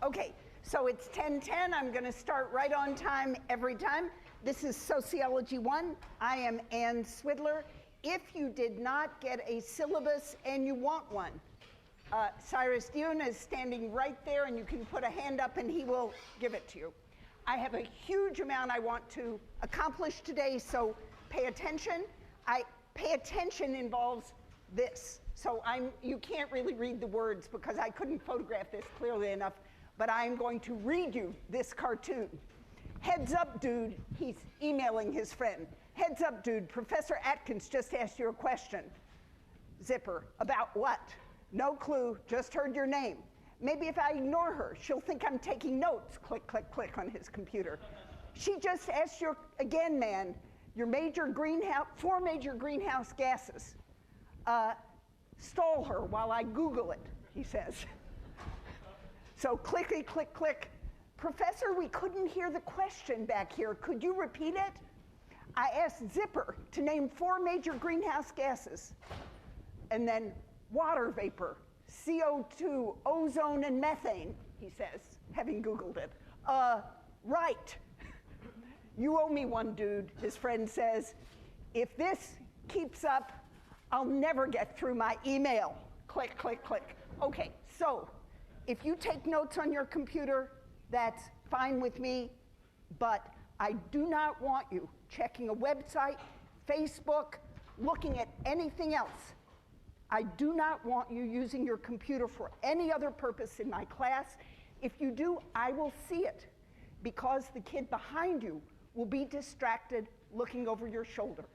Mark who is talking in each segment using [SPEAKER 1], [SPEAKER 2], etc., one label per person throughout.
[SPEAKER 1] Okay, so it's 10:10. I'm going to start right on time every time. This is Sociology 1. I am Ann Swidler. If you did not get a syllabus and you want one, Cyrus Dune is standing right there, and you can put a hand up and he will give it to you. I have a huge amount I want to accomplish today, so pay attention. Pay attention involves this. So you can't really read the words because I couldn't photograph this clearly enough, but I'm going to read you this cartoon. Heads up, dude. He's emailing his friend. Heads up, dude. Professor Atkins just asked you a question. Zipper. About what? No clue. Just heard your name. Maybe if I ignore her, she'll think I'm taking notes. Click, click, click on his computer. She just asked you again, man. Your four major greenhouse gases. Stall her while I Google it, he says. So clicky, click, click. Professor, we couldn't hear the question back here. Could you repeat it? I asked Zipper to name 4 major greenhouse gases. And then water vapor, CO2, ozone, and methane, he says, having Googled it. Right. You owe me one, dude, his friend says. If this keeps up, I'll never get through my email. Click, click, click. Okay, so if you take notes on your computer, that's fine with me, but I do not want you checking a website, Facebook, looking at anything else. I do not want you using your computer for any other purpose in my class. If you do, I will see it, because the kid behind you will be distracted looking over your shoulder.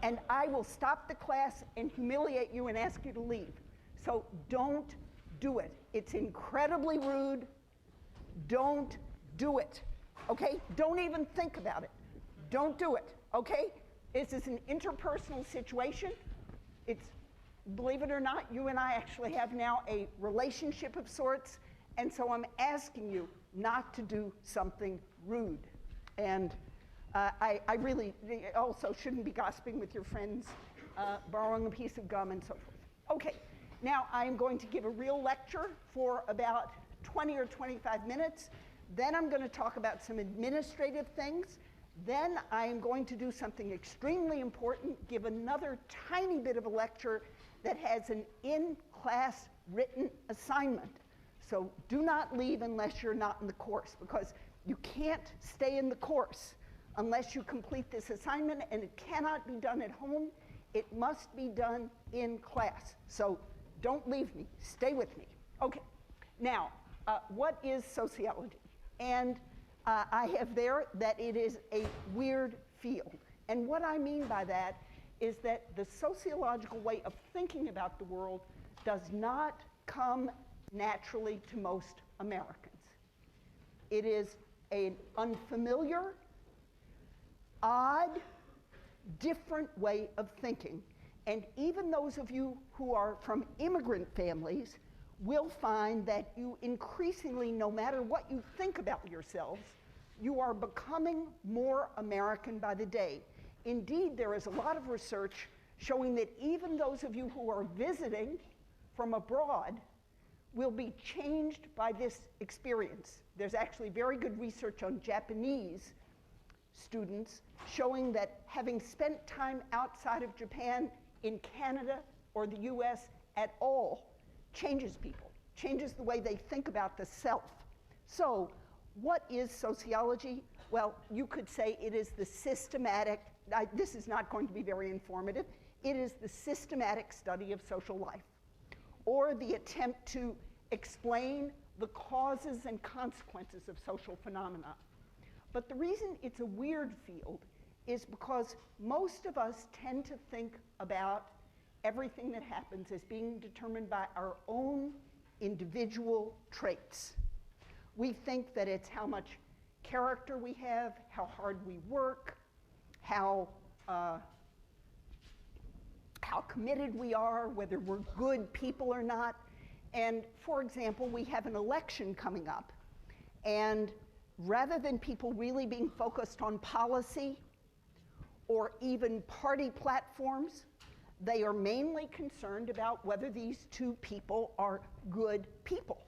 [SPEAKER 1] And I will stop the class and humiliate you and ask you to leave. So don't do it. It's incredibly rude. Don't do it, okay? Don't even think about it. Don't do it, okay? This is an interpersonal situation. It's, believe it or not, you and I actually have now a relationship of sorts, and so I'm asking you not to do something rude. And I really also shouldn't be gossiping with your friends, borrowing a piece of gum and so forth. Okay, now I'm going to give a real lecture for about 20 or 25 minutes. Then I'm going to talk about some administrative things. Then I'm going to do something extremely important, give another tiny bit of a lecture that has an in-class written assignment. So do not leave unless you're not in the course, because you can't stay in the course unless you complete this assignment, and it cannot be done at home. It must be done in class. So don't leave me, stay with me. Okay, now, what is sociology? And I have there that it is a weird field. And what I mean by that is that the sociological way of thinking about the world does not come naturally to most Americans. It is an unfamiliar, odd, different way of thinking. And even those of you who are from immigrant families will find that you increasingly, no matter what you think about yourselves, you are becoming more American by the day. Indeed, there is a lot of research showing that even those of you who are visiting from abroad will be changed by this experience. There's actually very good research on Japanese students showing that having spent time outside of Japan, in Canada or the US at all, changes people, changes the way they think about the self. So what is sociology? Well, you could say it is the systematic, this is not going to be very informative, it is the systematic study of social life, or the attempt to explain the causes and consequences of social phenomena. But the reason it's a weird field is because most of us tend to think about everything that happens as being determined by our own individual traits. We think that it's how much character we have, how hard we work, how committed we are, whether we're good people or not. And for example, we have an election coming up, and rather than people really being focused on policy or even party platforms, they are mainly concerned about whether these two people are good people.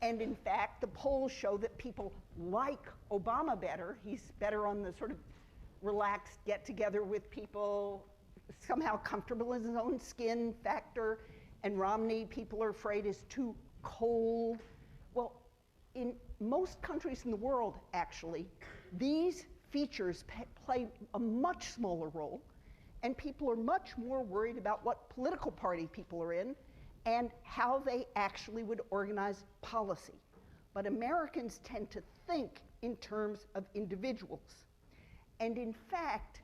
[SPEAKER 1] And in fact, the polls show that people like Obama better. He's better on the sort of relaxed get together with people, somehow comfortable in his own skin factor. And Romney, people are afraid, is too cold. Well, in most countries in the world, actually, these features play a much smaller role, and people are much more worried about what political party people are in and how they actually would organize policy. But Americans tend to think in terms of individuals. And in fact,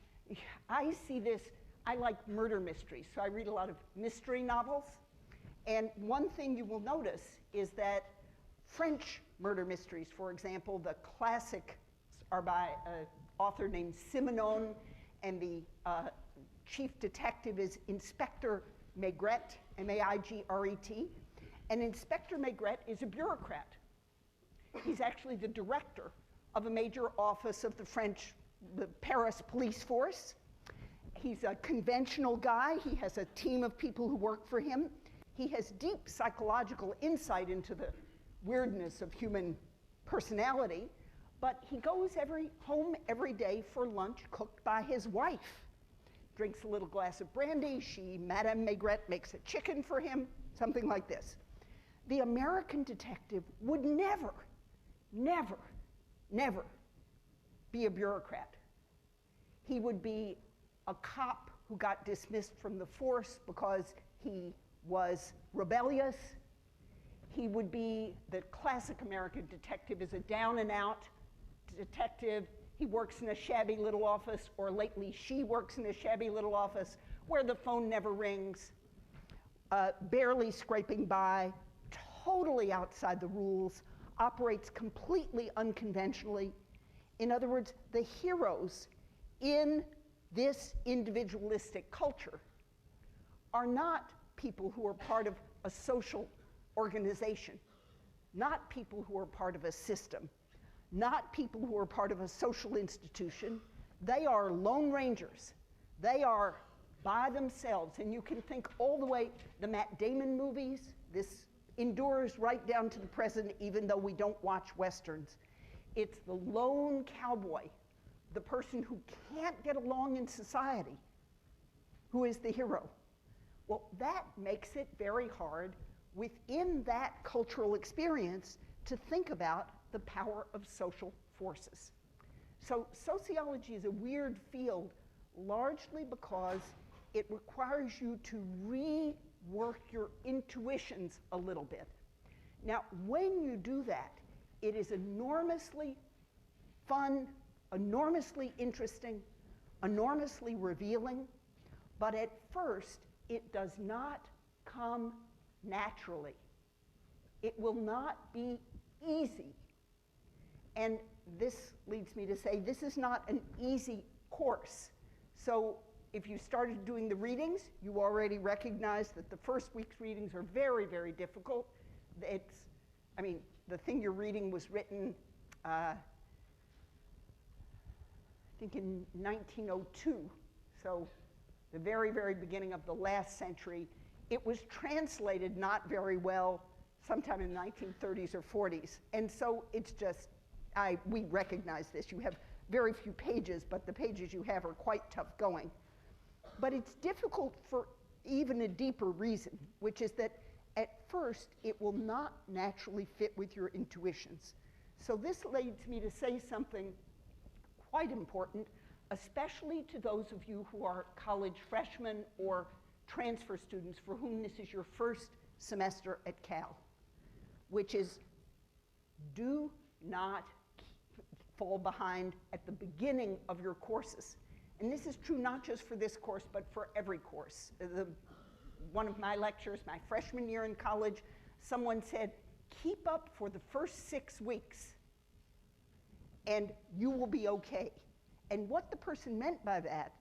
[SPEAKER 1] I see this, I like murder mysteries, so I read a lot of mystery novels. And one thing you will notice is that French murder mysteries, for example, the classics are by an author named Simenon, and the chief detective is Inspector Maigret, M-A-I-G-R-E-T. And Inspector Maigret is a bureaucrat. He's actually the director of a major office of the Paris police force. He's a conventional guy. He has a team of people who work for him. He has deep psychological insight into the weirdness of human personality, but he goes home every day for lunch cooked by his wife. Drinks a little glass of brandy. Madame Maigret, makes a chicken for him, something like this. The American detective would never, never, never be a bureaucrat. He would be a cop who got dismissed from the force because he was rebellious. He would be, the classic American detective is a down and out detective. He works in a shabby little office, or lately she works in a shabby little office where the phone never rings, barely scraping by, totally outside the rules, operates completely unconventionally. In other words, the heroes in this individualistic culture are not people who are part of a social organization, not people who are part of a system, not people who are part of a social institution. They are lone rangers. They are by themselves. And you can think all the way, the Matt Damon movies, this endures right down to the present, even though we don't watch Westerns. It's the lone cowboy, the person who can't get along in society, who is the hero. Well, that makes it very hard within that cultural experience to think about the power of social forces. So sociology is a weird field, largely because it requires you to rework your intuitions a little bit. Now, when you do that, it is enormously fun, enormously interesting, enormously revealing, but at first, it does not come naturally. It will not be easy. And this leads me to say this is not an easy course. So if you started doing the readings, you already recognize that the first week's readings are very, very difficult. The thing you're reading was written, I think in 1902, so the very, very beginning of the last century. It was translated not very well sometime in the 1930s or 40s. And so it's just, we recognize this. You have very few pages, but the pages you have are quite tough going. But it's difficult for even a deeper reason, which is that at first, it will not naturally fit with your intuitions. So this leads me to say something quite important, especially to those of you who are college freshmen or transfer students for whom this is your first semester at Cal, which is do not fall behind at the beginning of your courses. And this is true not just for this course, but for every course. One of my lectures, my freshman year in college, someone said, keep up for the first 6 weeks and you will be okay. And what the person meant by that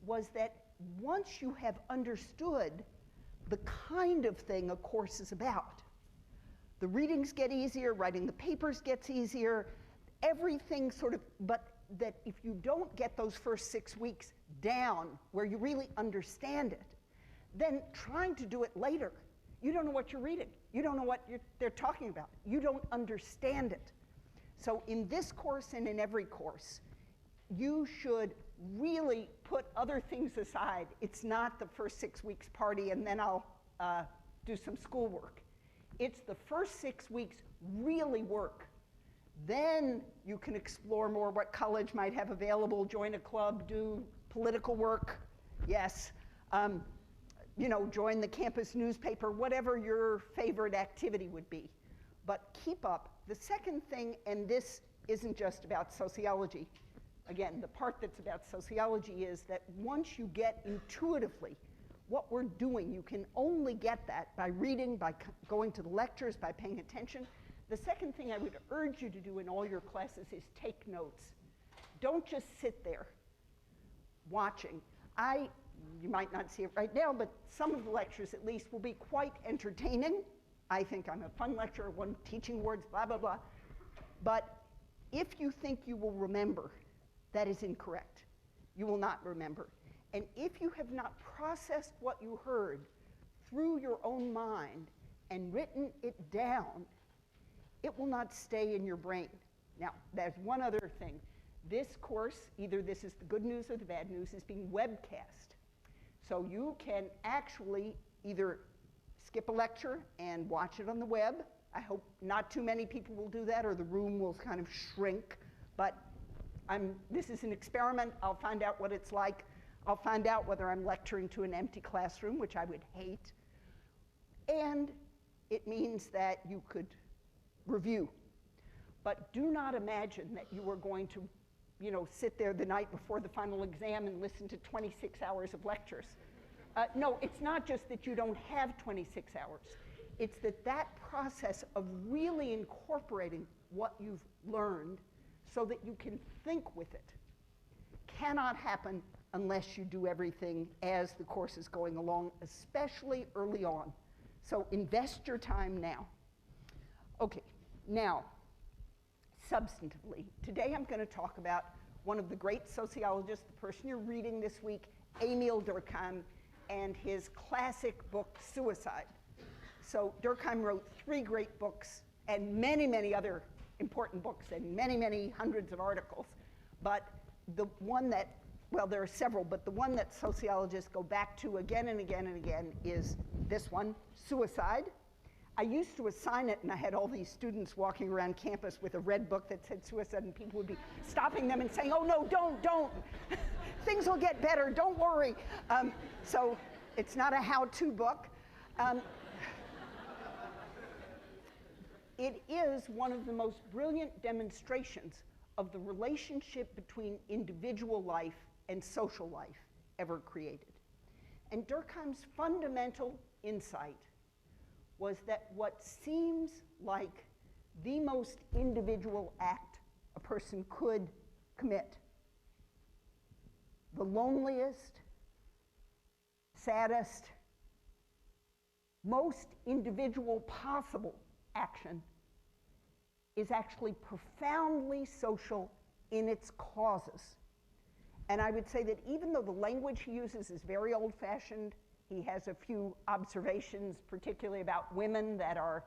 [SPEAKER 1] was that once you have understood the kind of thing a course is about, the readings get easier, writing the papers gets easier, everything sort of, but that if you don't get those first 6 weeks down where you really understand it, then trying to do it later, you don't know what you're reading. You don't know what they're talking about. You don't understand it. So in this course and in every course, you should really put other things aside. It's not the first 6 weeks party and then I'll do some schoolwork. It's the first 6 weeks really work. Then you can explore more what college might have available, join a club, do political work, yes. You know, join the campus newspaper, whatever your favorite activity would be. But keep up. The second thing, and this isn't just about sociology. Again, the part that's about sociology is that once you get intuitively what we're doing, you can only get that by reading, by going to the lectures, by paying attention. The second thing I would urge you to do in all your classes is take notes. Don't just sit there watching. You might not see it right now, but some of the lectures at least will be quite entertaining. I think I'm a fun lecturer, won teaching awards, blah, blah, blah. But if you think you will remember, that is incorrect. You will not remember. And if you have not processed what you heard through your own mind and written it down, it will not stay in your brain. Now, there's one other thing. This course, either this is the good news or the bad news, is being webcast. So you can actually either skip a lecture and watch it on the web. I hope not too many people will do that or the room will kind of shrink. But this is an experiment. I'll find out what it's like. I'll find out whether I'm lecturing to an empty classroom, which I would hate. And it means that you could review. But do not imagine that you are going to sit there the night before the final exam and listen to 26 hours of lectures. No, it's not just that you don't have 26 hours. It's that process of really incorporating what you've learned so that you can think with it cannot happen unless you do everything as the course is going along, especially early on. So invest your time now. Okay, now, substantively, today I'm going to talk about one of the great sociologists, the person you're reading this week, Emil Durkheim, and his classic book, Suicide. So Durkheim wrote 3 great books and many, many other important books and many, many hundreds of articles. But the one that, well, there are several, but the one that sociologists go back to again and again and again is this one, Suicide. I used to assign it, and I had all these students walking around campus with a red book that said suicide, and people would be stopping them and saying, oh no, don't. Things will get better, don't worry. So it's not a how-to book. It is one of the most brilliant demonstrations of the relationship between individual life and social life ever created. And Durkheim's fundamental insight was that what seems like the most individual act a person could commit, the loneliest, saddest, most individual possible action, is actually profoundly social in its causes. And I would say that even though the language he uses is very old-fashioned, he has a few observations, particularly about women, that are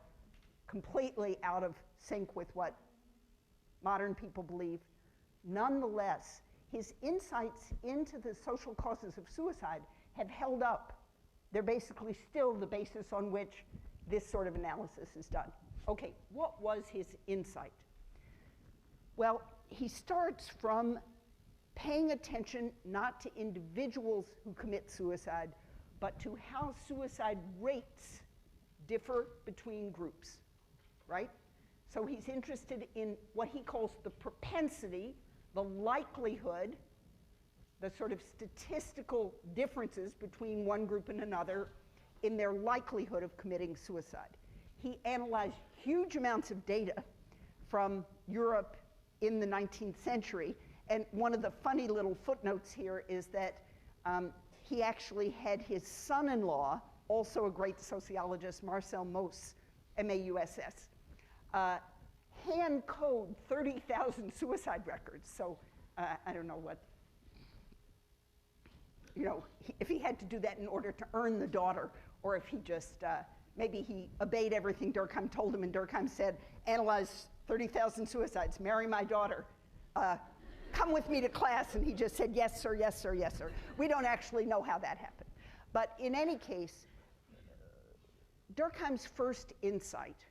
[SPEAKER 1] completely out of sync with what modern people believe. Nonetheless, his insights into the social causes of suicide have held up. They're basically still the basis on which this sort of analysis is done. Okay, what was his insight? Well, he starts from paying attention not to individuals who commit suicide, but to how suicide rates differ between groups, right? So he's interested in what he calls the propensity, the likelihood, the sort of statistical differences between one group and another in their likelihood of committing suicide. He analyzed huge amounts of data from Europe in the 19th century, and one of the funny little footnotes here is that he actually had his son-in-law, also a great sociologist, Marcel Mauss, M-A-U-S-S, hand code 30,000 suicide records. So I don't know what, if he had to do that in order to earn the daughter, or if he just maybe he obeyed everything Durkheim told him, and Durkheim said, analyze 30,000 suicides, marry my daughter, come with me to class, and he just said, yes, sir, yes, sir, yes, sir. We don't actually know how that happened. But in any case, Durkheim's first insight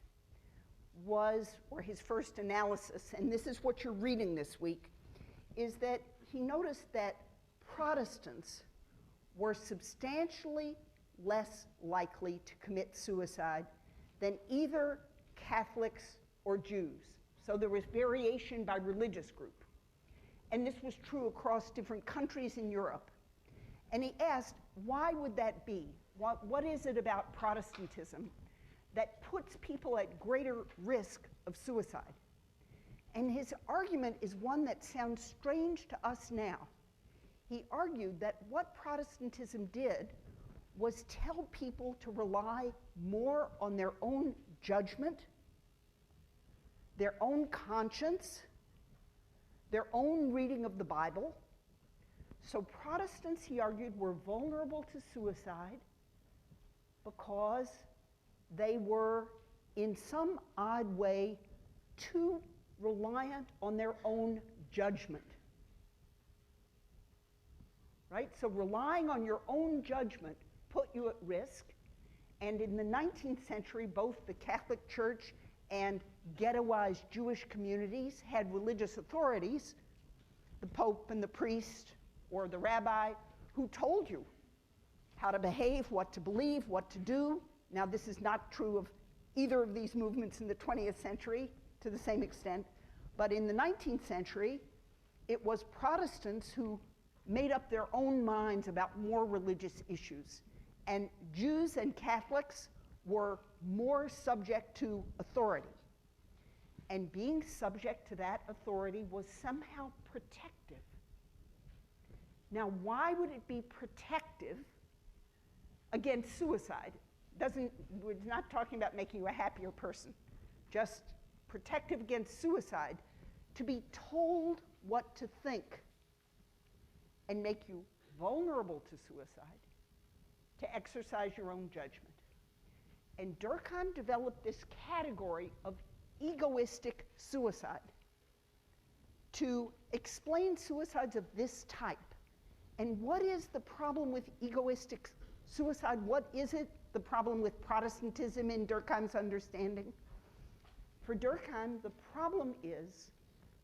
[SPEAKER 1] was, or his first analysis, and this is what you're reading this week, is that he noticed that Protestants were substantially less likely to commit suicide than either Catholics or Jews. So there was variation by religious group. And this was true across different countries in Europe. And he asked, why would that be? What is it about Protestantism that puts people at greater risk of suicide? And his argument is one that sounds strange to us now. He argued that what Protestantism did was tell people to rely more on their own judgment, their own conscience, their own reading of the Bible. So Protestants, he argued, were vulnerable to suicide because they were, in some odd way, too reliant on their own judgment. Right? So relying on your own judgment put you at risk. And in the 19th century, both the Catholic Church and ghettoized Jewish communities had religious authorities, the Pope and the priest or the rabbi, who told you how to behave, what to believe, what to do. Now, this is not true of either of these movements in the 20th century to the same extent, but in the 19th century, it was Protestants who made up their own minds about more religious issues. And Jews and Catholics were more subject to authority. And being subject to that authority was somehow protective. Now, why would it be protective against suicide? We're not talking about making you a happier person, just protective against suicide, to be told what to think and make you vulnerable to suicide, to exercise your own judgment. And Durkheim developed this category of egoistic suicide to explain suicides of this type. And what is the problem with egoistic suicide? What is it, the problem with Protestantism in Durkheim's understanding? For Durkheim, the problem is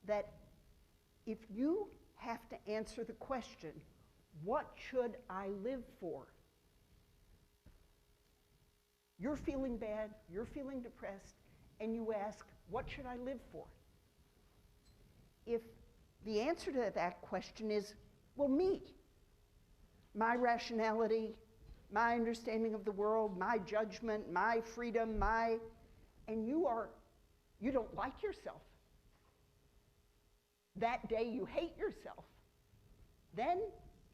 [SPEAKER 1] that if you have to answer the question, what should I live for? You're feeling bad, you're feeling depressed, and you ask, what should I live for? If the answer to that question is, well, me, my rationality, my understanding of the world, my judgment, my freedom, and you don't like yourself. That day you hate yourself. Then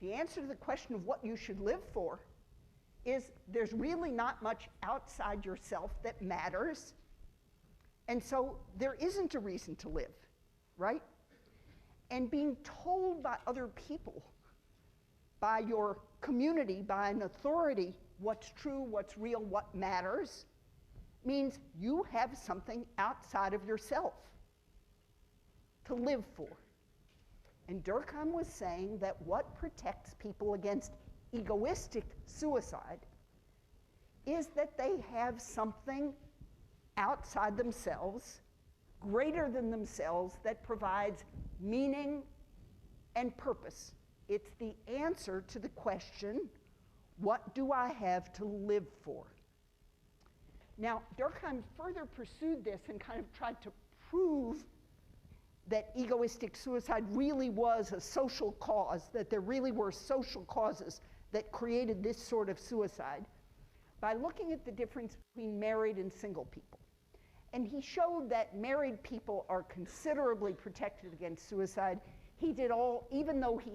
[SPEAKER 1] the answer to the question of what you should live for is there's really not much outside yourself that matters. And so there isn't a reason to live, right? And being told by other people, by your community, by an authority, what's true, what's real, what matters, means you have something outside of yourself to live for. And Durkheim was saying that what protects people against egoistic suicide is that they have something outside themselves, greater than themselves, that provides meaning and purpose. It's the answer to the question, what do I have to live for? Now, Durkheim further pursued this and kind of tried to prove that egoistic suicide really was a social cause, that there really were social causes that created this sort of suicide, by looking at the difference between married and single people. And he showed that married people are considerably protected against suicide. He did all, even though he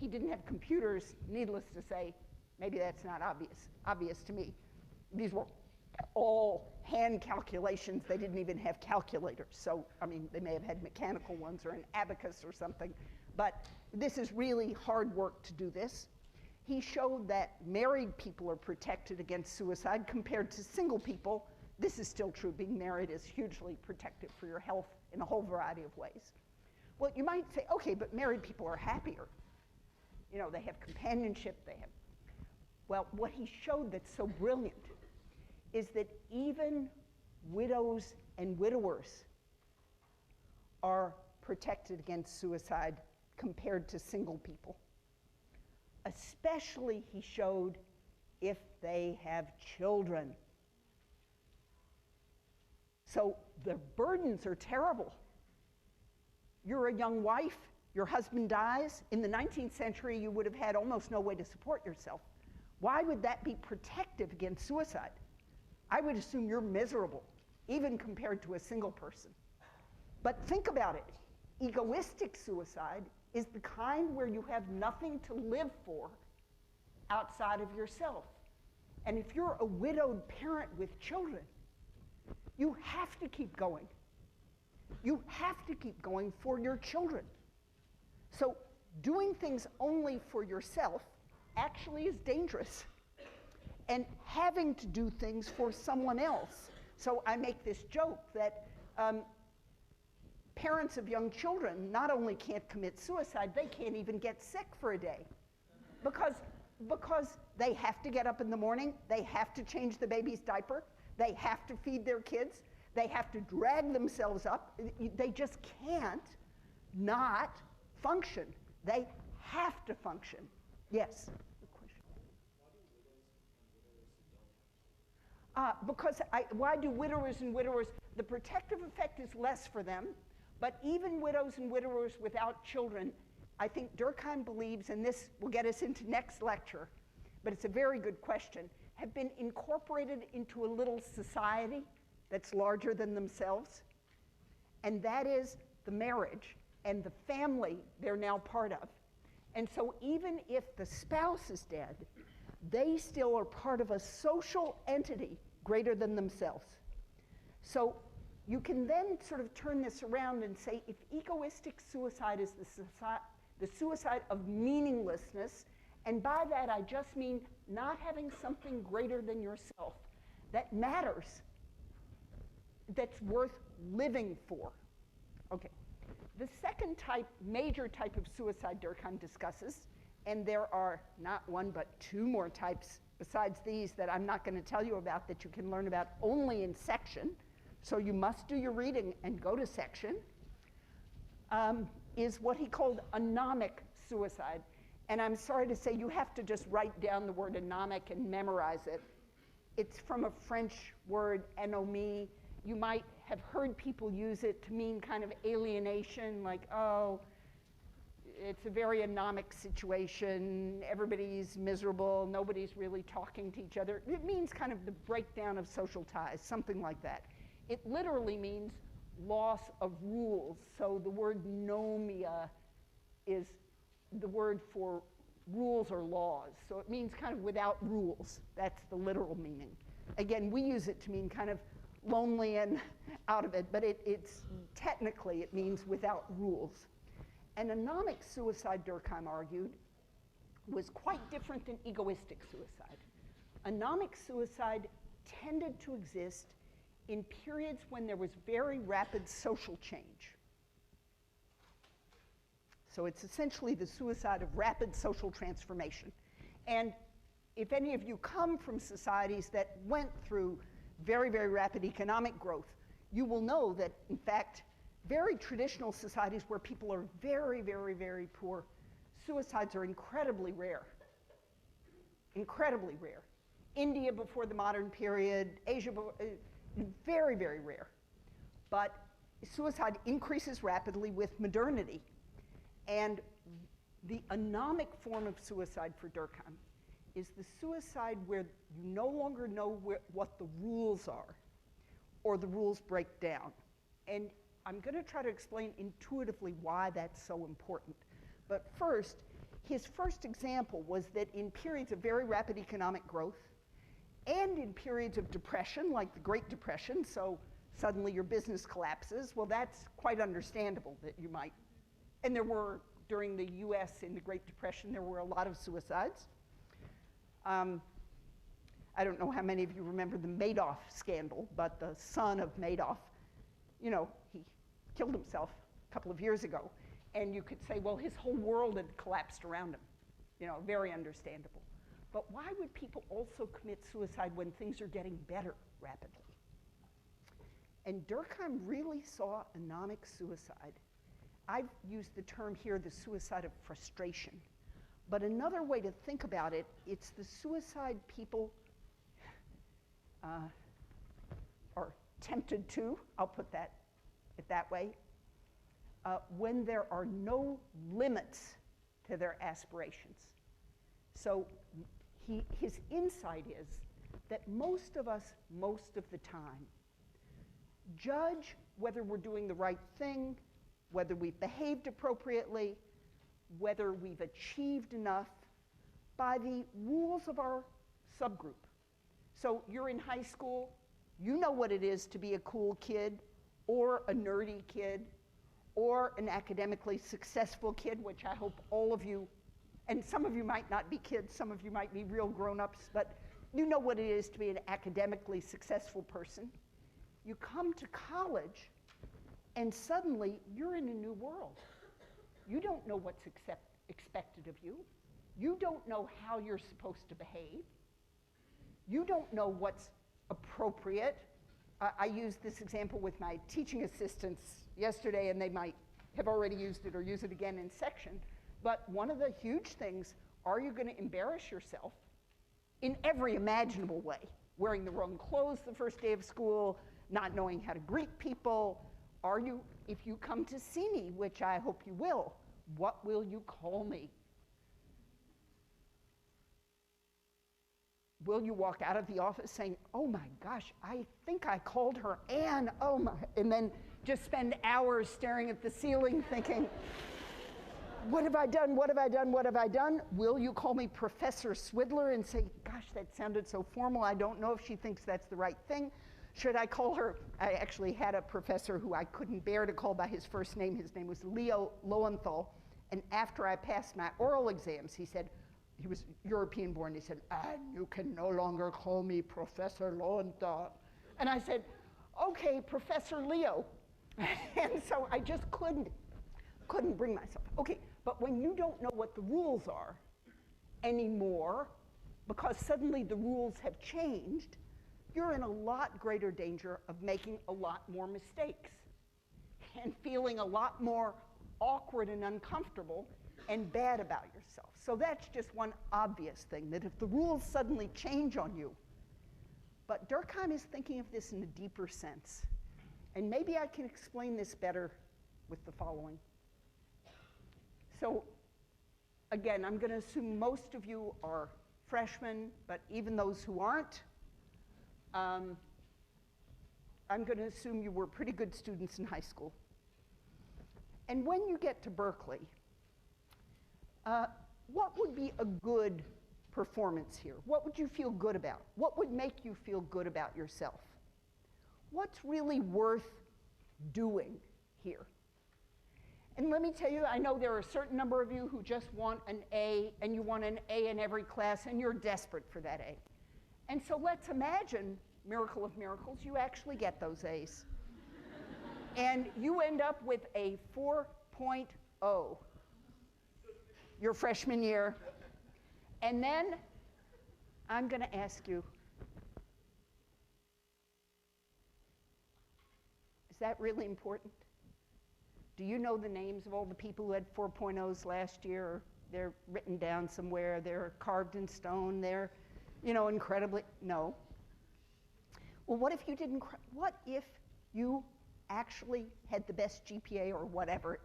[SPEAKER 1] didn't have computers, needless to say, maybe that's not obvious to me. These were all hand calculations. They didn't even have calculators. So, I mean, they may have had mechanical ones or an abacus or something, but this is really hard work to do this. He showed that married people are protected against suicide compared to single people. This is still true. Being married is hugely protective for your health in a whole variety of ways. Well, you might say, okay, but married people are happier. You know, they have companionship, they have. Well, what he showed that's so brilliant is that even widows and widowers are protected against suicide compared to single people. Especially, he showed, if they have children. So the burdens are terrible. You're a young wife, your husband dies. In the 19th century, you would have had almost no way to support yourself. Why would that be protective against suicide? I would assume you're miserable, even compared to a single person. But think about it. Egoistic suicide is the kind where you have nothing to live for outside of yourself. And if you're a widowed parent with children, you have to keep going. You have to keep going for your children. So doing things only for yourself actually is dangerous. And having to do things for someone else. So I make this joke that parents of young children not only can't commit suicide, they can't even get sick for a day. Because they have to get up in the morning, they have to change the baby's diaper, they have to feed their kids, they have to drag themselves up. They just can't not function. They have to function. Yes? Why do widowers and widowers, the protective effect is less for them, but even widows and widowers without children, I think Durkheim believes, and this will get us into next lecture, but it's a very good question, have been incorporated into a little society that's larger than themselves, and that is the marriage and the family they're now part of. And so even if the spouse is dead, they still are part of a social entity greater than themselves. So you can then sort of turn this around and say, if egoistic suicide is the suicide of meaninglessness, and by that I just mean not having something greater than yourself that matters, that's worth living for. Okay. The second type, major type of suicide Durkheim discusses, and there are not one but two more types besides these that I'm not going to tell you about that you can learn about only in section, so you must do your reading and go to section, is what he called anomic suicide. And I'm sorry to say you have to just write down the word anomic and memorize it. It's from a French word, anomie. You might have heard people use it to mean kind of alienation, like, oh, it's a very anomic situation, everybody's miserable, nobody's really talking to each other. It means kind of the breakdown of social ties, something like that. It literally means loss of rules. So the word nomia is the word for rules or laws. So it means kind of without rules. That's the literal meaning. Again, we use it to mean kind of lonely and out of it, but it's technically it means without rules. And anomic suicide, Durkheim argued, was quite different than egoistic suicide. Anomic suicide tended to exist in periods when there was very rapid social change. So it's essentially the suicide of rapid social transformation. And if any of you come from societies that went through very, very rapid economic growth, you will know that, in fact, very traditional societies where people are very, very, very poor, suicides are incredibly rare. Incredibly rare. India before the modern period, Asia, very, very rare. But suicide increases rapidly with modernity. And the anomic form of suicide for Durkheim is the suicide where you no longer know what the rules are, or the rules break down. And I'm going to try to explain intuitively why that's so important. But first, his first example was that in periods of very rapid economic growth, and in periods of depression, like the Great Depression, so suddenly your business collapses, well, that's quite understandable that you might. And there were, during the US in the Great Depression, there were a lot of suicides. I don't know how many of you remember the Madoff scandal, but the son of Madoff, you know, he killed himself a couple of years ago. And you could say, well, his whole world had collapsed around him. You know, very understandable. But why would people also commit suicide when things are getting better rapidly? And Durkheim really saw anomic suicide. I've used the term here, the suicide of frustration. But another way to think about it, it's the suicide people are tempted to, I'll put it that way, when there are no limits to their aspirations. So his insight is that most of us, most of the time, judge whether we're doing the right thing, whether we've behaved appropriately, whether we've achieved enough by the rules of our subgroup. So you're in high school, you know what it is to be a cool kid, or a nerdy kid, or an academically successful kid, which I hope all of you, and some of you might not be kids, some of you might be real grown-ups, but you know what it is to be an academically successful person. You come to college, and suddenly you're in a new world. You don't know what's expected of you. You don't know how you're supposed to behave. You don't know what's appropriate. I used this example with my teaching assistants yesterday, and they might have already used it or use it again in section. But one of the huge things, are you going to embarrass yourself in every imaginable way? Wearing the wrong clothes the first day of school, not knowing how to greet people. Are you, if you come to see me, which I hope you will, what will you call me? Will you walk out of the office saying, oh my gosh, I think I called her Anne, oh my, and then just spend hours staring at the ceiling thinking, what have I done, what have I done, what have I done? Will you call me Professor Swidler and say, gosh, that sounded so formal, I don't know if she thinks that's the right thing. Should I call her, I actually had a professor who I couldn't bear to call by his first name. His name was Leo Lowenthal. And after I passed my oral exams, he said, he was European born, he said, and you can no longer call me Professor Lowenthal. And I said, okay, Professor Leo. And so I just couldn't bring myself. Okay, but when you don't know what the rules are anymore, because suddenly the rules have changed, you're in a lot greater danger of making a lot more mistakes and feeling a lot more awkward and uncomfortable and bad about yourself. So that's just one obvious thing, that if the rules suddenly change on you. But Durkheim is thinking of this in a deeper sense. And maybe I can explain this better with the following. So again, I'm going to assume most of you are freshmen, but even those who aren't, I'm going to assume you were pretty good students in high school. And when you get to Berkeley, what would be a good performance here? What would you feel good about? What would make you feel good about yourself? What's really worth doing here? And let me tell you, I know there are a certain number of you who just want an A, and you want an A in every class, and you're desperate for that A. And so let's imagine, miracle of miracles, you actually get those A's. And you end up with a 4.0 your freshman year. And then I'm going to ask you, is that really important? Do you know the names of all the people who had 4.0s last year? Or they're written down somewhere, they're carved in stone, they're, you know, incredibly, no. Well, what if you didn't, what if you actually had the best GPA or whatever?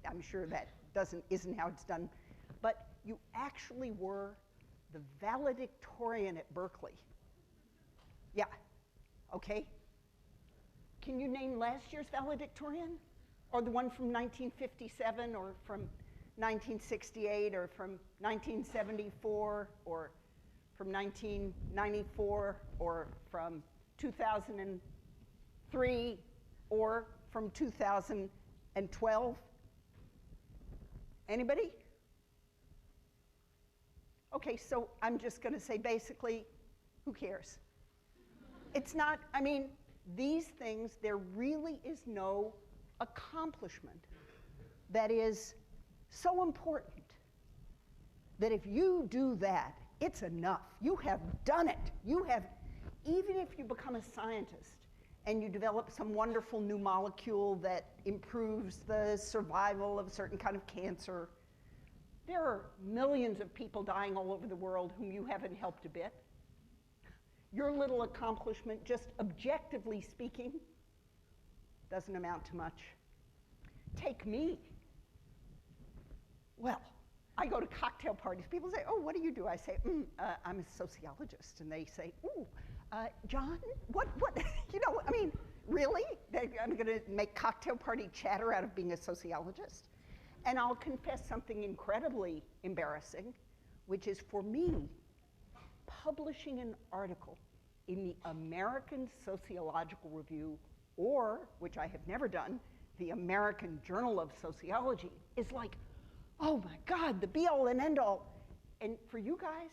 [SPEAKER 1] I'm sure that isn't how it's done. But you actually were the valedictorian at Berkeley. Yeah, okay. Can you name last year's valedictorian? Or the one from 1957, or from 1968, or from 1974, or from 1994, or from 2003, or from 2012? Anybody? Okay, so I'm just going to say basically, who cares? It's not, I mean, these things, there really is no accomplishment that is so important that if you do that, it's enough. You have done it. You have, even if you become a scientist and you develop some wonderful new molecule that improves the survival of a certain kind of cancer, there are millions of people dying all over the world whom you haven't helped a bit. Your little accomplishment, just objectively speaking, doesn't amount to much. Take me. Well, I go to cocktail parties. People say, oh, what do you do? I say, I'm a sociologist. And they say, ooh, John, what? You know, I mean, really? I'm going to make cocktail party chatter out of being a sociologist? And I'll confess something incredibly embarrassing, which is for me, publishing an article in the American Sociological Review, or, which I have never done, the American Journal of Sociology, is like, oh my God, the be-all and end-all. And for you guys,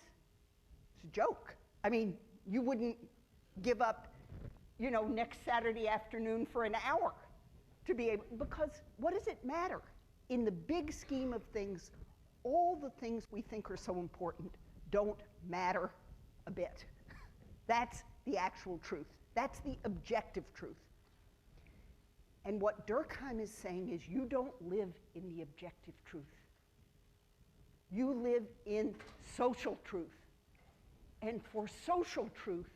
[SPEAKER 1] it's a joke. I mean, you wouldn't give up, you know, next Saturday afternoon for an hour to be able, because what does it matter? In the big scheme of things, all the things we think are so important don't matter a bit. That's the actual truth. That's the objective truth. And what Durkheim is saying is you don't live in the objective truth. You live in social truth. And for social truth,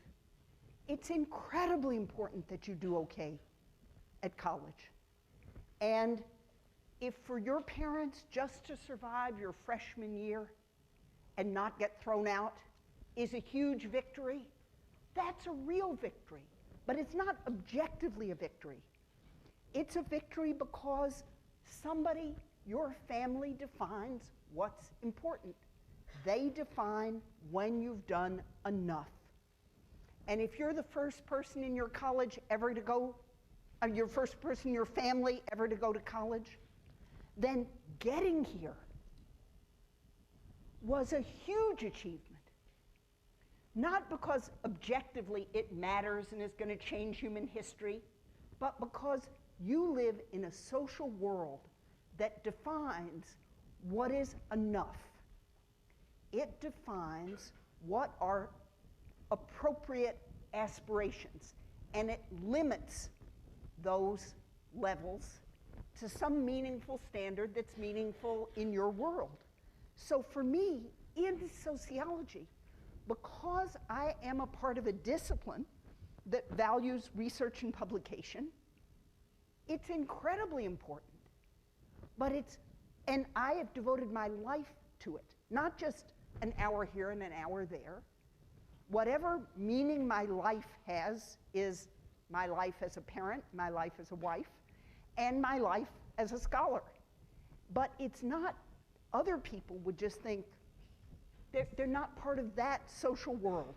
[SPEAKER 1] it's incredibly important that you do okay at college. And if for your parents just to survive your freshman year and not get thrown out is a huge victory, that's a real victory. But it's not objectively a victory. It's a victory because somebody, your family, defines what's important. They define when you've done enough. And if you're the first person in your college ever to go, your first person in your family ever to go to college, then getting here was a huge achievement. Not because objectively it matters and is going to change human history, but because you live in a social world that defines what is enough. It defines what are appropriate aspirations, and it limits those levels to some meaningful standard that's meaningful in your world. So for me, in sociology, because I am a part of a discipline that values research and publication, it's incredibly important. But and I have devoted my life to it, not just an hour here and an hour there. Whatever meaning my life has is my life as a parent, my life as a wife, and my life as a scholar. But it's not, other people would just think they're not part of that social world.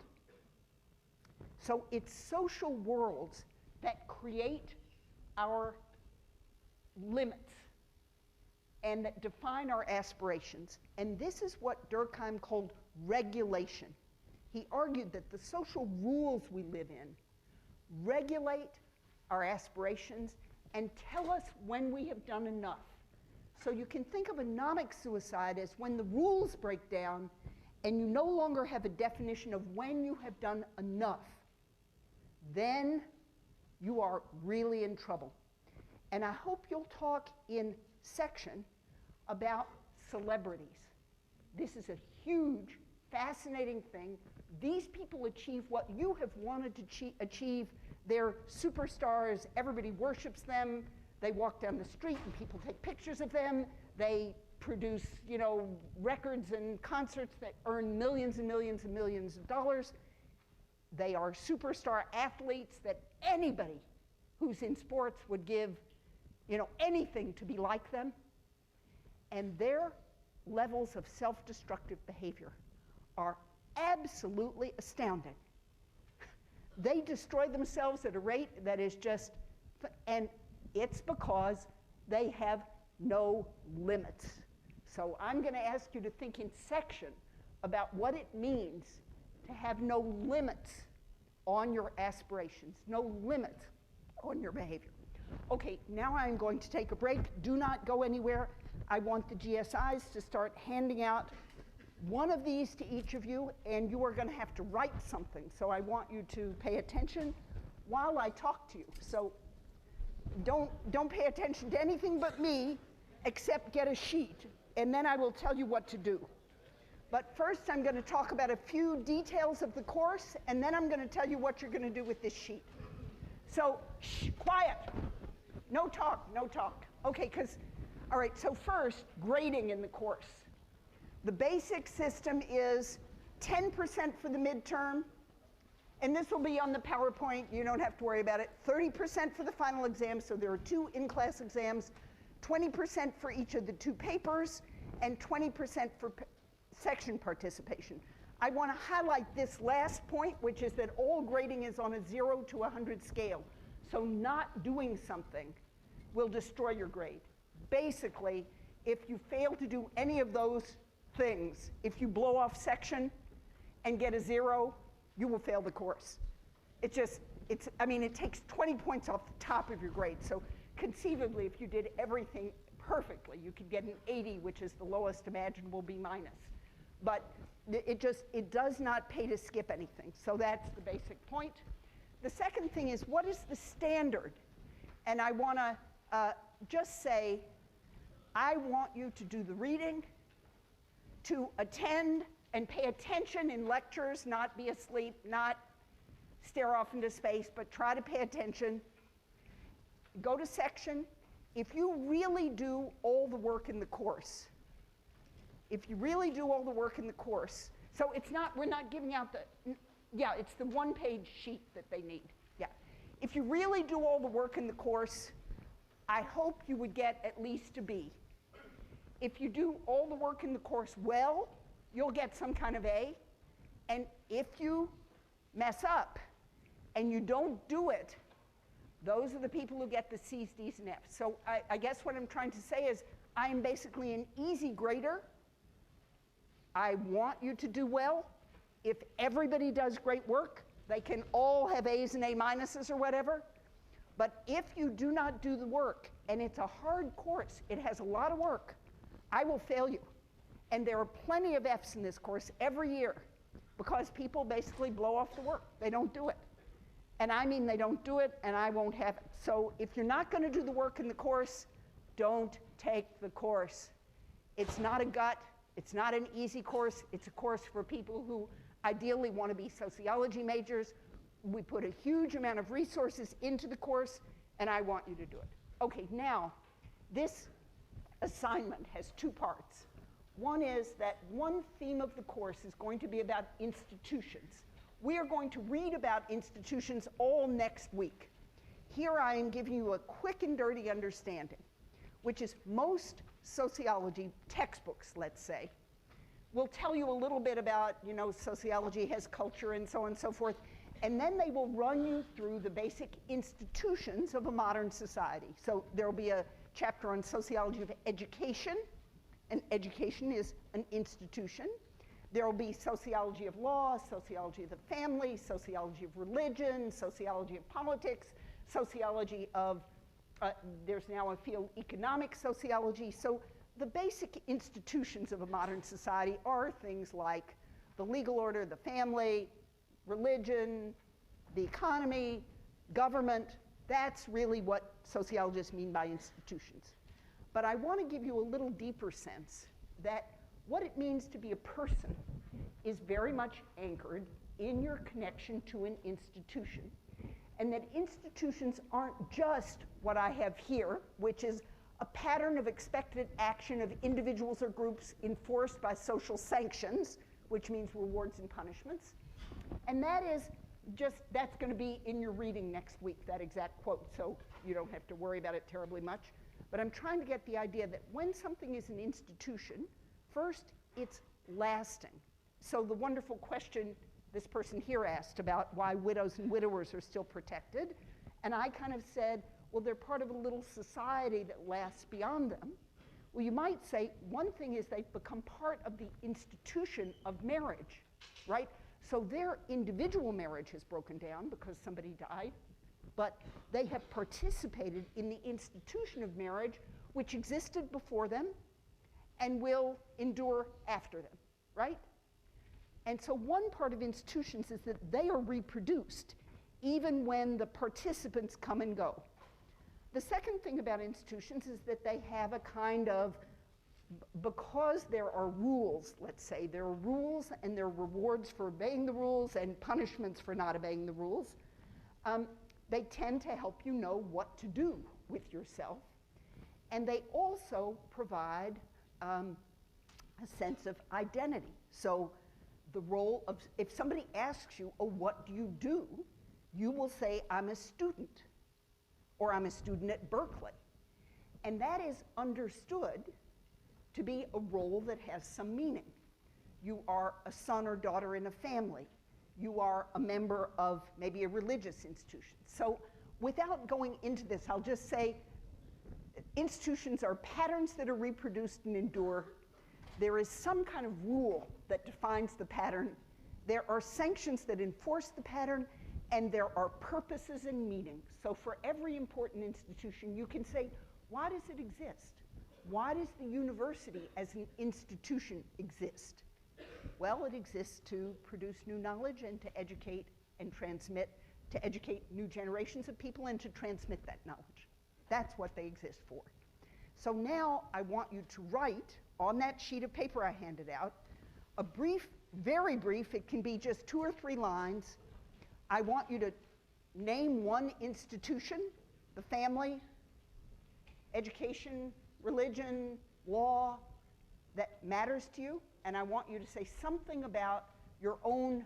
[SPEAKER 1] So it's social worlds that create our limits and that define our aspirations. And this is what Durkheim called regulation. He argued that the social rules we live in regulate our aspirations and tell us when we have done enough. So you can think of anomic suicide as when the rules break down and you no longer have a definition of when you have done enough. Then you are really in trouble. And I hope you'll talk in section about celebrities. This is a huge, fascinating thing. These people achieve what you have wanted to achieve. They're superstars. Everybody worships them. They walk down the street and people take pictures of them. They produce, you know, records and concerts that earn millions and millions and millions of dollars. They are superstar athletes that anybody who's in sports would give, you know, anything to be like them. And their levels of self-destructive behavior are absolutely astounding. They destroy themselves at a rate that is just, and it's because they have no limits. So I'm going to ask you to think in section about what it means to have no limits on your aspirations, no limits on your behavior. Okay, now I'm going to take a break. Do not go anywhere. I want the GSIs to start handing out one of these to each of you, and you are going to have to write something. So I want you to pay attention while I talk to you. So don't pay attention to anything but me, except get a sheet, and then I will tell you what to do. But first, I'm going to talk about a few details of the course, and then I'm going to tell you what you're going to do with this sheet. So, shh, quiet. No talk, no talk. Okay, all right, so first, grading in the course. The basic system is 10% for the midterm, and this will be on the PowerPoint. You don't have to worry about it. 30% for the final exam, so there are 2 in-class exams, 20% for each of the 2 papers, and 20% for section participation. I want to highlight this last point, which is that all grading is on a 0 to 100 scale. So not doing something will destroy your grade. Basically, if you fail to do any of those things, if you blow off section and get a 0, you will fail the course. It takes 20 points off the top of your grade. So conceivably, if you did everything perfectly, you could get an 80, which is the lowest imaginable B-. But it does not pay to skip anything. So that's the basic point. The second thing is, what is the standard? And I want to just say, I want you to do the reading, to attend and pay attention in lectures, not be asleep, not stare off into space, but try to pay attention. Go to section. If you really do all the work in the course, so we're not giving out it's the 1-page sheet that they need. Yeah. If you really do all the work in the course, I hope you would get at least a B. If you do all the work in the course well, you'll get some kind of A. And if you mess up and you don't do it, those are the people who get the C's, D's, and F's. So I guess what I'm trying to say is I am basically an easy grader. I want you to do well. If everybody does great work, they can all have A's and A- or whatever. But if you do not do the work, and it's a hard course, it has a lot of work, I will fail you. And there are plenty of F's in this course every year because people basically blow off the work. They don't do it. And I mean they don't do it, and I won't have it. So if you're not going to do the work in the course, don't take the course. It's not a gut. It's not an easy course. It's a course for people who ideally want to be sociology majors. We put a huge amount of resources into the course, and I want you to do it. Okay, now, this assignment has 2 parts. One is that one theme of the course is going to be about institutions. We are going to read about institutions all next week. Here I am giving you a quick and dirty understanding, which is most sociology textbooks, let's say, will tell you a little bit about, sociology has culture and so on and so forth, and then they will run you through the basic institutions of a modern society. So there will be a chapter on sociology of education, and education is an institution. There will be sociology of law, sociology of the family, sociology of religion, sociology of politics, sociology of there's now a field, economic sociology. So the basic institutions of a modern society are things like the legal order, the family, religion, the economy, government. That's really what sociologists mean by institutions. But I want to give you a little deeper sense that what it means to be a person is very much anchored in your connection to an institution. And that institutions aren't just what I have here, which is a pattern of expected action of individuals or groups enforced by social sanctions, which means rewards and punishments. And that's going to be in your reading next week, that exact quote, so you don't have to worry about it terribly much. But I'm trying to get the idea that when something is an institution, first, it's lasting. So the wonderful question this person here asked about why widows and widowers are still protected, and I kind of said, well, they're part of a little society that lasts beyond them. Well, you might say one thing is they've become part of the institution of marriage, right? So their individual marriage has broken down because somebody died, but they have participated in the institution of marriage, which existed before them and will endure after them, right? And so one part of institutions is that they are reproduced even when the participants come and go. The second thing about institutions is that they have a kind of, because there are rules, let's say, there are rules and there are rewards for obeying the rules and punishments for not obeying the rules, they tend to help you know what to do with yourself. And they also provide a sense of identity. So the role of, if somebody asks you, oh, what do? You will say, I'm a student, or I'm a student at Berkeley. And that is understood to be a role that has some meaning. You are a son or daughter in a family. You are a member of maybe a religious institution. So without going into this, I'll just say institutions are patterns that are reproduced and endure. There is some kind of rule that defines the pattern. There are sanctions that enforce the pattern, and there are purposes and meanings. So for every important institution, you can say, why does it exist? Why does the university as an institution exist? Well, it exists to produce new knowledge and to educate and transmit, to educate new generations of people and to transmit that knowledge. That's what they exist for. So now I want you to write on that sheet of paper I handed out, a brief, very brief, it can be just 2 or 3 lines. I want you to name one institution, the family, education, religion, law, that matters to you, and I want you to say something about your own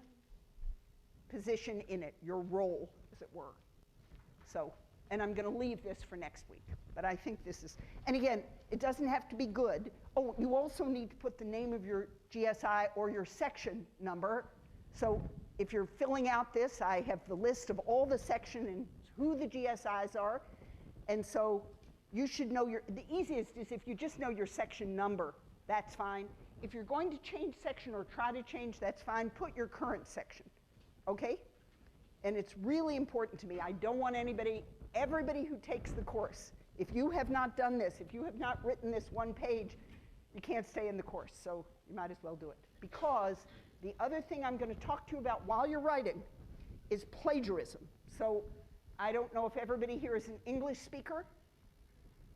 [SPEAKER 1] position in it, your role, as it were. So, and I'm going to leave this for next week, but I think this is, and again, it doesn't have to be good. Oh, you also need to put the name of your GSI or your section number. So if you're filling out this, I have the list of all the section and who the GSIs are, and so you should know the easiest is if you just know your section number, that's fine. If you're going to change section or try to change, that's fine. Put your current section, okay? And it's really important to me. I don't want everybody who takes the course, if you have not done this, if you have not written this one page, you can't stay in the course, so you might as well do it. Because the other thing I'm going to talk to you about while you're writing is plagiarism. So I don't know if everybody here is an English speaker.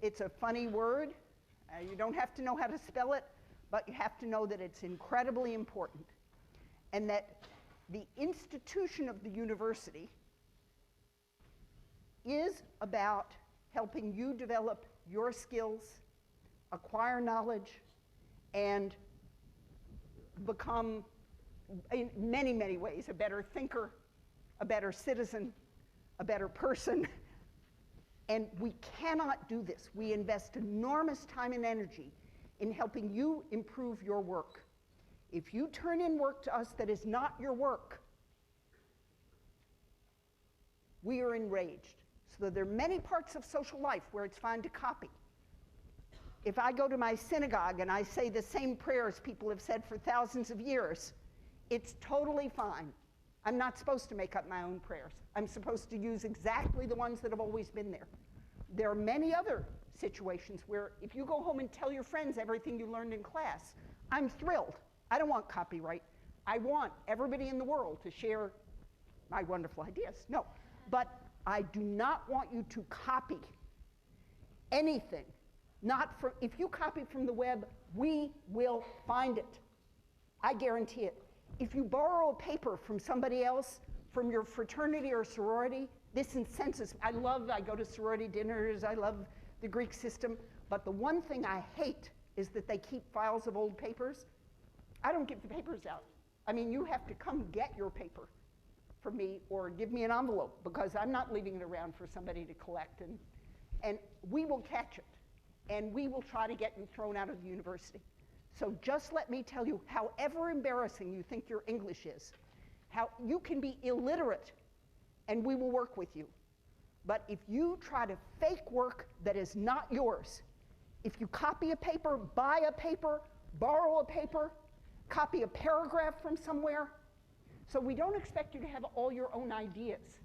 [SPEAKER 1] It's a funny word. You don't have to know how to spell it, but you have to know that it's incredibly important. And that the institution of the university is about helping you develop your skills, acquire knowledge, and become, in many, many ways, a better thinker, a better citizen, a better person. And we cannot do this. We invest enormous time and energy in helping you improve your work. If you turn in work to us that is not your work, we are enraged. So there are many parts of social life where it's fine to copy. If I go to my synagogue and I say the same prayers people have said for thousands of years, it's totally fine. I'm not supposed to make up my own prayers. I'm supposed to use exactly the ones that have always been there. There are many other situations where if you go home and tell your friends everything you learned in class, I'm thrilled. I don't want copyright. I want everybody in the world to share my wonderful ideas. No, but I do not want you to copy anything. If you copy from the web, we will find it. I guarantee it. If you borrow a paper from somebody else, from your fraternity or sorority, this incenses. I go to sorority dinners, I love the Greek system, but the one thing I hate is that they keep files of old papers. I don't give the papers out. I mean, you have to come get your paper from me or give me an envelope, because I'm not leaving it around for somebody to collect, and we will catch it, and we will try to get you thrown out of the university. So just let me tell you, however embarrassing you think your English is, how you can be illiterate, and we will work with you. But if you try to fake work that is not yours, If you copy a paper, buy a paper, borrow a paper, copy a paragraph from somewhere. So we don't expect you to have all your own ideas.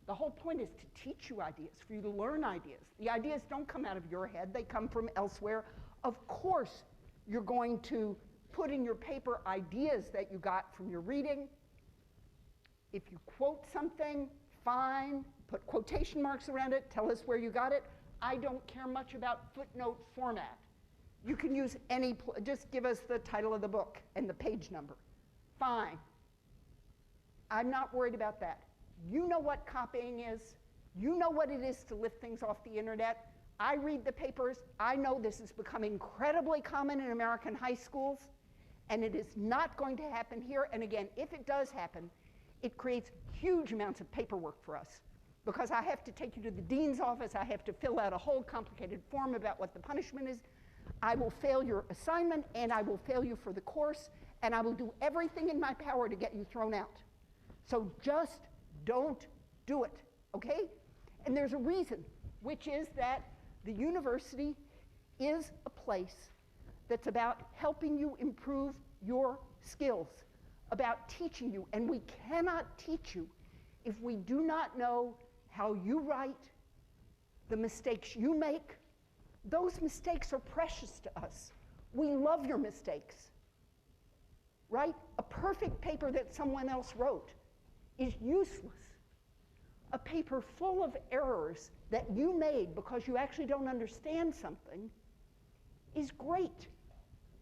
[SPEAKER 1] The whole point is to teach you ideas, for you to learn ideas. The ideas don't come out of your head, they come from elsewhere. Of course, you're going to put in your paper ideas that you got from your reading. If you quote something, fine, put quotation marks around it, tell us where you got it. I don't care much about footnote format. You can use any, just give us the title of the book and the page number. Fine. I'm not worried about that. You know what copying is. You know what it is to lift things off the internet. I read the papers. I know this has become incredibly common in American high schools, and it is not going to happen here. And again, if it does happen, it creates huge amounts of paperwork for us, because I have to take you to the dean's office. I have to fill out a whole complicated form about what the punishment is. I will fail your assignment, and I will fail you for the course, and I will do everything in my power to get you thrown out. So just don't do it, okay? And there's a reason, which is that the university is a place that's about helping you improve your skills, about teaching you. And we cannot teach you if we do not know how you write, the mistakes you make. Those mistakes are precious to us. We love your mistakes, right? A perfect paper that someone else wrote is useless. A paper full of errors that you made because you actually don't understand something is great,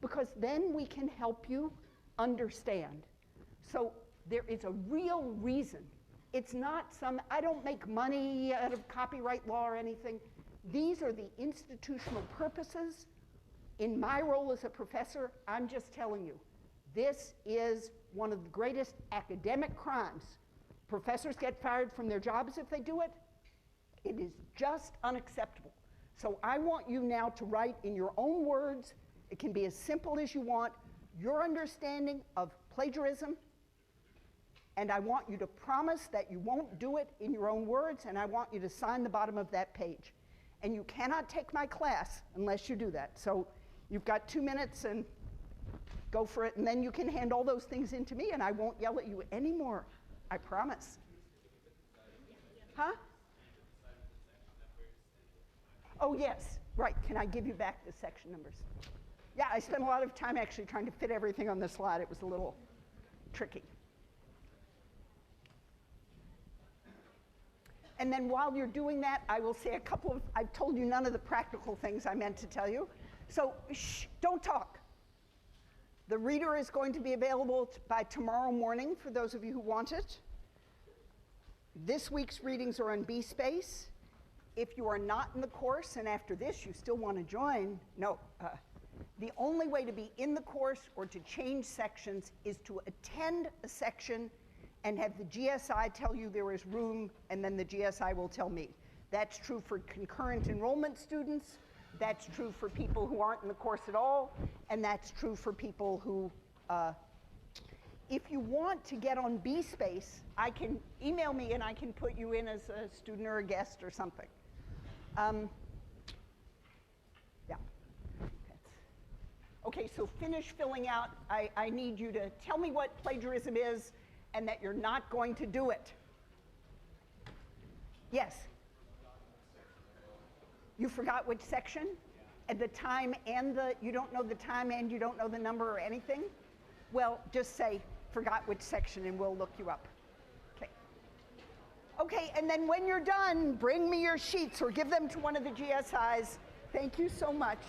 [SPEAKER 1] because then we can help you understand. So there is a real reason. It's not some, I don't make money out of copyright law or anything. These are the institutional purposes. In my role as a professor, I'm just telling you, this is one of the greatest academic crimes. Professors get fired from their jobs if they do it. It is just unacceptable. So I want you now to write in your own words, it can be as simple as you want, your understanding of plagiarism, and I want you to promise that you won't do it in your own words, and I want you to sign the bottom of that page. And you cannot take my class unless you do that. So you've got 2 minutes, and go for it, and then you can hand all those things in to me, and I won't yell at you anymore. I promise. Huh? Oh, yes, right. Can I give you back the section numbers? Yeah, I spent a lot of time actually trying to fit everything on the slide. It was a little tricky. And then while you're doing that, I will say a couple of, I've told you none of the practical things I meant to tell you. So shh, don't talk. The reader is going to be available by tomorrow morning for those of you who want it. This week's readings are on B-Space. If you are not in the course and after this you still want to join, the only way to be in the course or to change sections is to attend a section and have the GSI tell you there is room, and then the GSI will tell me. That's true for concurrent enrollment students. That's true for people who aren't in the course at all, and that's true for people who, if you want to get on B-Space, I can email me and I can put you in as a student or a guest or something. Yeah. Okay, so finish filling out. I need you to tell me what plagiarism is and that you're not going to do it. Yes? You forgot which section? At the time and you don't know the time and you don't know the number or anything? Well, just say, forgot which section, and we'll look you up. Okay. Okay, and then when you're done, bring me your sheets or give them to one of the GSIs. Thank you so much.